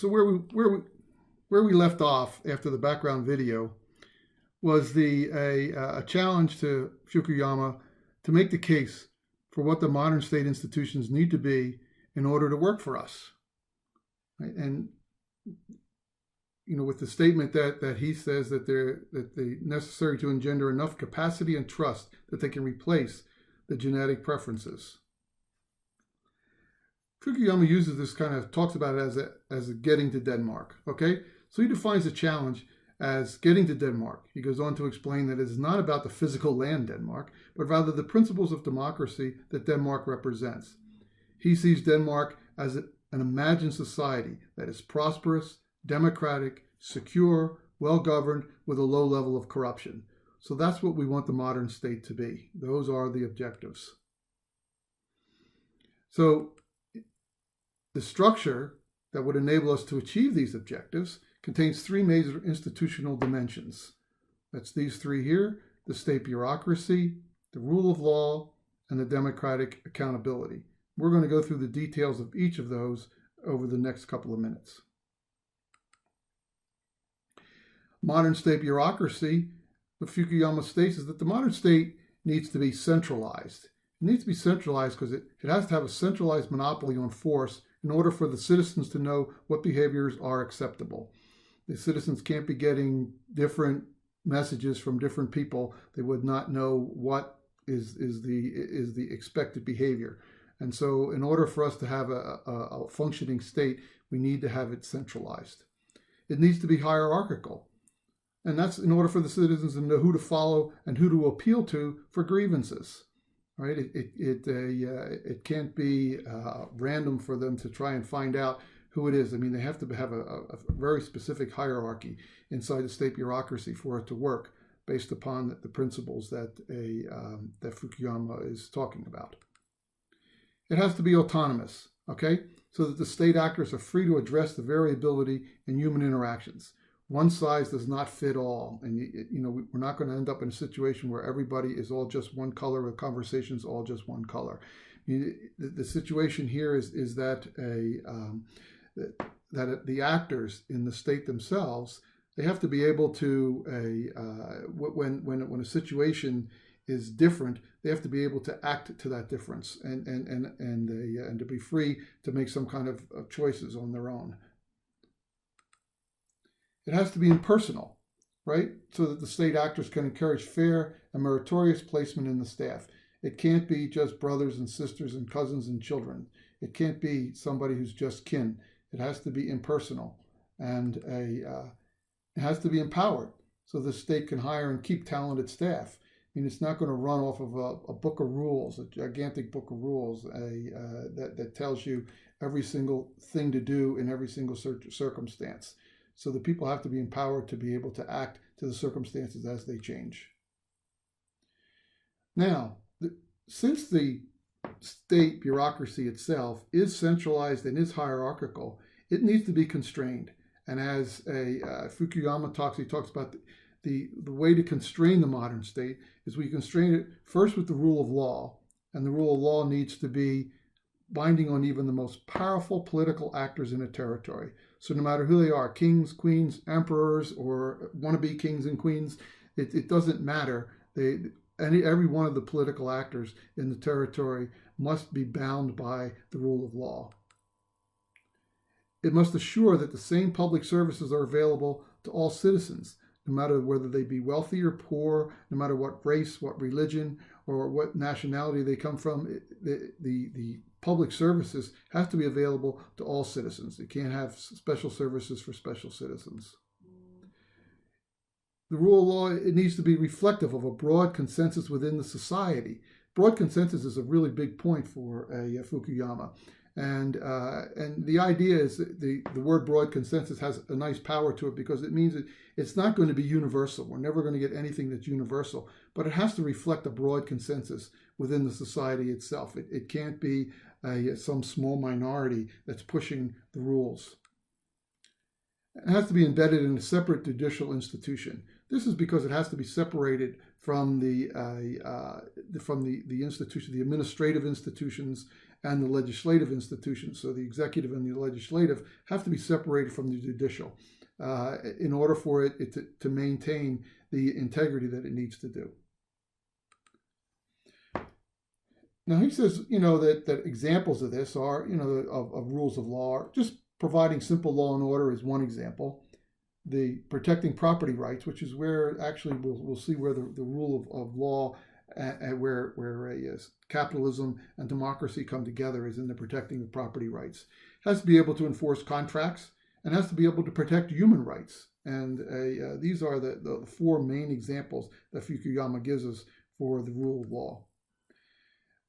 where we left off after the background video was a challenge to Fukuyama to make the case for what the modern state institutions need to be in order to work for us. Right? And with the statement that he says that they're necessary to engender enough capacity and trust that they can replace the genetic preferences. Fukuyama uses this talks about it as a getting to Denmark. Okay, so he defines the challenge as getting to Denmark. He goes on to explain that it is not about the physical land Denmark, but rather the principles of democracy that Denmark represents. He sees Denmark as an imagined society that is prosperous, democratic, secure, well-governed, with a low level of corruption. So that's what we want the modern state to be. Those are the objectives. So the structure that would enable us to achieve these objectives contains three major institutional dimensions. That's these three here: the state bureaucracy, the rule of law, and the democratic accountability. We're going to go through the details of each of those over the next couple of minutes. Modern state bureaucracy, what Fukuyama states is that the modern state needs to be centralized. It needs to be centralized because it has to have a centralized monopoly on force in order for the citizens to know what behaviors are acceptable. The citizens can't be getting different messages from different people. They would not know what is the expected behavior. And so in order for us to have a functioning state, we need to have it centralized. It needs to be hierarchical. And that's in order for the citizens to know who to follow and who to appeal to for grievances. Right? It can't be random for them to try and find out who it is. I mean, they have to have a very specific hierarchy inside the state bureaucracy for it to work, based upon the principles that Fukuyama is talking about. It has to be autonomous, okay, so that the state actors are free to address the variability in human interactions. One size does not fit all, and we're not going to end up in a situation where everybody is all just one color, or conversations all just one color. The situation here is that the actors in the state themselves, they have to be able to when a situation is different, they have to be able to act to that difference and to be free to make some kind of choices on their own. It has to be impersonal, right? So that the state actors can encourage fair and meritorious placement in the staff. It can't be just brothers and sisters and cousins and children. It can't be somebody who's just kin. It has to be impersonal, and it has to be empowered so the state can hire and keep talented staff. I mean, it's not going to run off of a book of rules, a gigantic book of rules that tells you every single thing to do in every single circumstance. So the people have to be empowered to be able to act to the circumstances as they change. Now, since the state bureaucracy itself is centralized and is hierarchical, it needs to be constrained. And as Fukuyama he talks about the way to constrain the modern state is we constrain it first with the rule of law. And the rule of law needs to be binding on even the most powerful political actors in a territory. So no matter who they are, kings, queens, emperors, or wannabe kings and queens, it doesn't matter. Every one of the political actors in the territory must be bound by the rule of law. It must assure that the same public services are available to all citizens, no matter whether they be wealthy or poor, no matter what race, what religion, or what nationality they come from. The public services have to be available to all citizens. It can't have special services for special citizens. The rule of law, it needs to be reflective of a broad consensus within the society. Broad consensus is a really big point for Fukuyama. And the idea is that the word broad consensus has a nice power to it because it means it's not going to be universal. We're never going to get anything that's universal, but it has to reflect a broad consensus within the society itself. It can't be some small minority that's pushing the rules. It has to be embedded in a separate judicial institution. This is because it has to be separated from the institution, the administrative institutions, and the legislative institutions. So the executive and the legislative have to be separated from the judicial in order for it to maintain the integrity that it needs to do. Now he says, that examples of this are, of rules of law. Just providing simple law and order is one example. The protecting property rights, which is where actually we'll see where the rule of law and where capitalism and democracy come together is in the protecting of property rights. It has to be able to enforce contracts and has to be able to protect human rights. And these are the four main examples that Fukuyama gives us for the rule of law.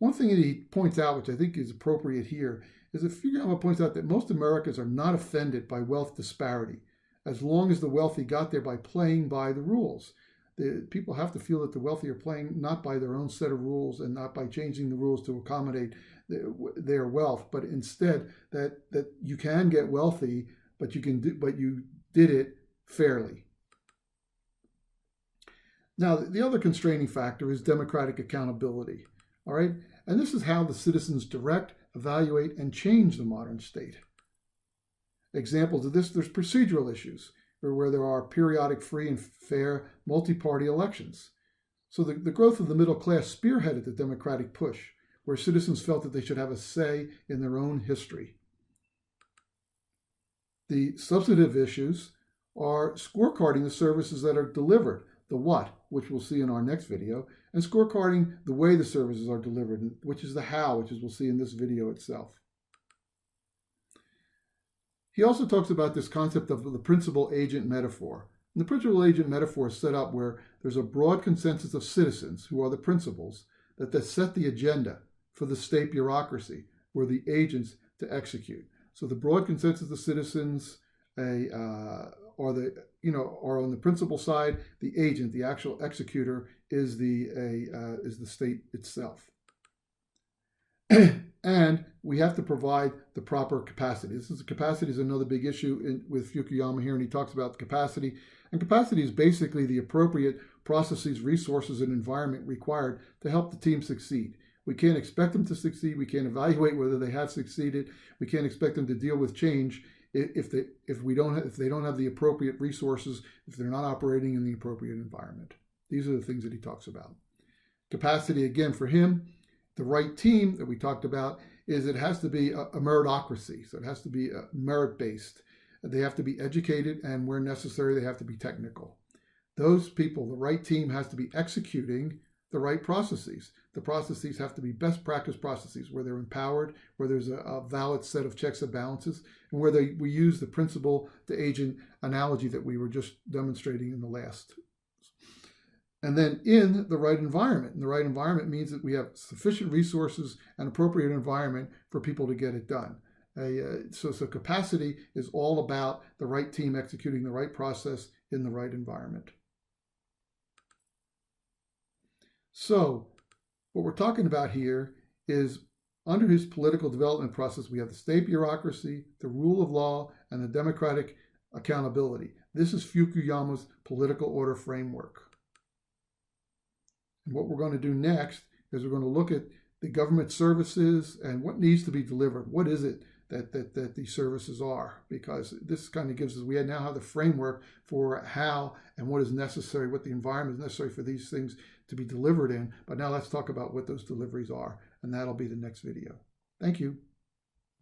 One thing that he points out, which I think is appropriate here, is that Fukuyama points out that most Americans are not offended by wealth disparity, as long as the wealthy got there by playing by the rules. People have to feel that the wealthy are playing not by their own set of rules and not by changing the rules to accommodate their wealth, but instead that you can get wealthy, but you did it fairly. Now, the other constraining factor is democratic accountability. All right, and this is how the citizens direct, evaluate, and change the modern state. Examples of this: there's procedural issues where there are periodic, free and fair multi-party elections. So the growth of the middle class spearheaded the democratic push, where citizens felt that they should have a say in their own history. The substantive issues are scorecarding the services that are delivered, the what, which we'll see in our next video, and scorecarding the way the services are delivered, which is the how, which is we'll see in this video itself. He also talks about this concept of the principal-agent metaphor. And the principal-agent metaphor is set up where there's a broad consensus of citizens, who are the principals, that set the agenda for the state bureaucracy, or the agents to execute. So the broad consensus of citizens are on the principal side. The agent, the actual executor, is the state itself. And we have to provide the proper capacity. Capacity is another big issue with Fukuyama here, and he talks about capacity. And capacity is basically the appropriate processes, resources, and environment required to help the team succeed. We can't expect them to succeed. We can't evaluate whether they have succeeded. We can't expect them to deal with change if they don't have the appropriate resources, if they're not operating in the appropriate environment. These are the things that he talks about. Capacity, again, for him, the right team that we talked about, is it has to be a meritocracy. So it has to be merit-based. They have to be educated, and where necessary, they have to be technical. Those people, the right team, has to be executing the right processes. The processes have to be best practice processes, where they're empowered, where there's a valid set of checks and balances, and where we use the principal to agent analogy that we were just demonstrating in the last. And then in the right environment. And the right environment means that we have sufficient resources and appropriate environment for people to get it done. So capacity is all about the right team executing the right process in the right environment. So what we're talking about here is, under his political development process, we have the state bureaucracy, the rule of law, and the democratic accountability. This is Fukuyama's political order framework. And what we're going to do next is we're going to look at the government services and what needs to be delivered. What is it that these services are? Because this kind of gives us, we now have the framework for how and what is necessary, what the environment is necessary for these things to be delivered in. But now let's talk about what those deliveries are, and that'll be the next video. Thank you.